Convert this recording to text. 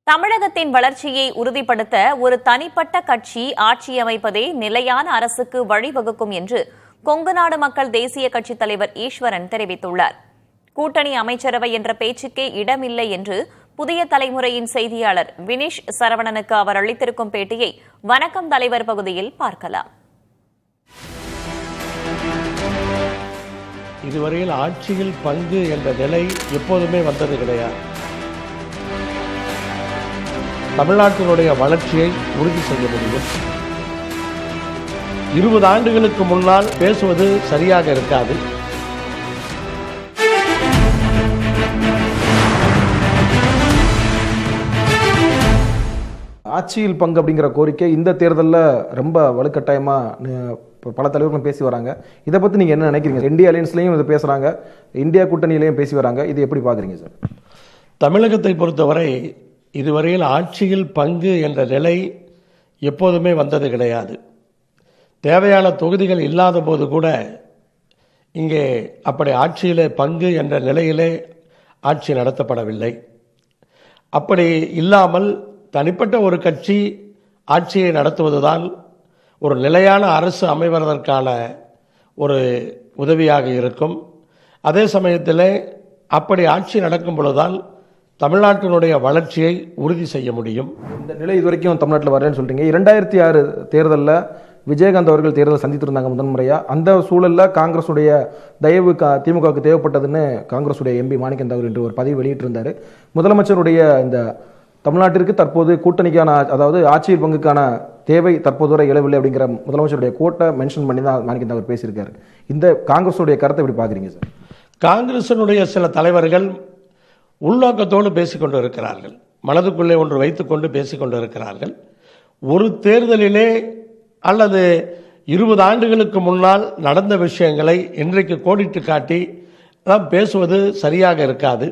தமிழகத்தின் வளர்ச்சியை உறுதிப்படுத்த ஒரு தனிப்பட்ட கட்சி ஆட்சி அமைப்பதே நிலையான அரசுக்கு வழிவகுக்கும் என்று கொங்குநாடு மக்கள் தேசிய கட்சித் தலைவர் ஈஸ்வரன் தெரிவித்துள்ளார். கூட்டணி அமைச்சரவை என்ற பேச்சுக்கே இடமில்லை என்று புதிய தலைமுறையின் செய்தியாளர் வினிஷ் சரவணனுக்கு அவர் அளித்திருக்கும் பேட்டியை வணக்கம் தலைவர் பகுதியில் பார்க்கலாம். இதுவரையில் ஆட்சியில் பங்கு என்ற நிலை எப்போதுமே வந்தது கிடையாது. தமிழ்நாட்டினுடைய வளர்ச்சியை உறுதி செய்ய முடியும். 20 ஆண்டுகளுக்கு முன்னால் பேசுவது சரியாக இருக்காது. ஆட்சியில் பங்கு அப்படிங்கிற கோரிக்கை இந்த தேர்தலில் ரொம்ப வலுக்கட்டாயமா பல தலைவர்களும் பேசி வராங்க. இதை பற்றி நீங்கள் என்ன நினைக்கிறீங்க? இந்தியா அலையன்ஸ்லையும் இது பேசுகிறாங்க, இந்தியா கூட்டணியிலையும் பேசி வராங்க. இது எப்படி பார்க்குறீங்க சார்? தமிழகத்தை பொறுத்தவரை இதுவரையில் ஆட்சியில் பங்கு என்ற நிலை எப்போதுமே வந்தது கிடையாது. தேவையான தொகுதிகள் இல்லாத போது கூட இங்கே அப்படி ஆட்சியிலே பங்கு என்ற நிலையிலே ஆட்சி நடத்தப்படவில்லை. அப்படி இல்லாமல் தனிப்பட்ட ஒரு கட்சி ஆட்சியை நடத்துவதுதான் ஒரு நிலையான அரசு அமைவதற்கான ஒரு உதவியாக இருக்கும். அதே சமயத்தில் அப்படி ஆட்சி நடக்கும் பொழுதுதான் தமிழ்நாட்டினுடைய வளர்ச்சியை உறுதி செய்ய முடியும். இந்த நிலை இதுவரைக்கும் தமிழ்நாட்டில் வரேன்னு சொல்றீங்க. 2006 தேர்தலில் விஜயகாந்த் அவர்கள் தேர்தல் சந்தித்திருந்தாங்க முதன்முறையாக. அந்த சூழலில் காங்கிரஸுடைய தயவு திமுகவுக்கு தேவைப்பட்டதுன்னு காங்கிரஸுடைய எம்பி மாணிக்கம் தாகூர் என்று ஒரு பதிவு வெளியிட்டிருந்தார். முதலமைச்சருடைய இந்த தமிழ்நாட்டிற்கு தற்போது கூட்டணிக்கான, அதாவது ஆட்சியில் பங்குக்கான தேவை தற்போது வரை எழவில்லை அப்படிங்கிற முதலமைச்சருடைய கோட்டை மென்ஷன் பண்ணி தான் மாணிக்கம் தாகூர் பேசியிருக்காரு. இந்த காங்கிரஸுடைய கருத்தை எப்படி பார்க்குறீங்க சார்? காங்கிரஸினுடைய சில தலைவர்கள் உள்நோக்கத்தோடு பேசிக்கொண்டு இருக்கிறார்கள், மனதுக்குள்ளே ஒன்று வைத்துக்கொண்டு பேசிக்கொண்டு இருக்கிறார்கள். ஒரு தேர்தலிலே அல்லது 20 ஆண்டுகளுக்கு முன்னால் நடந்த விஷயங்களை இன்றைக்கு கோடிட்டு காட்டி பேசுவது சரியாக இருக்காது.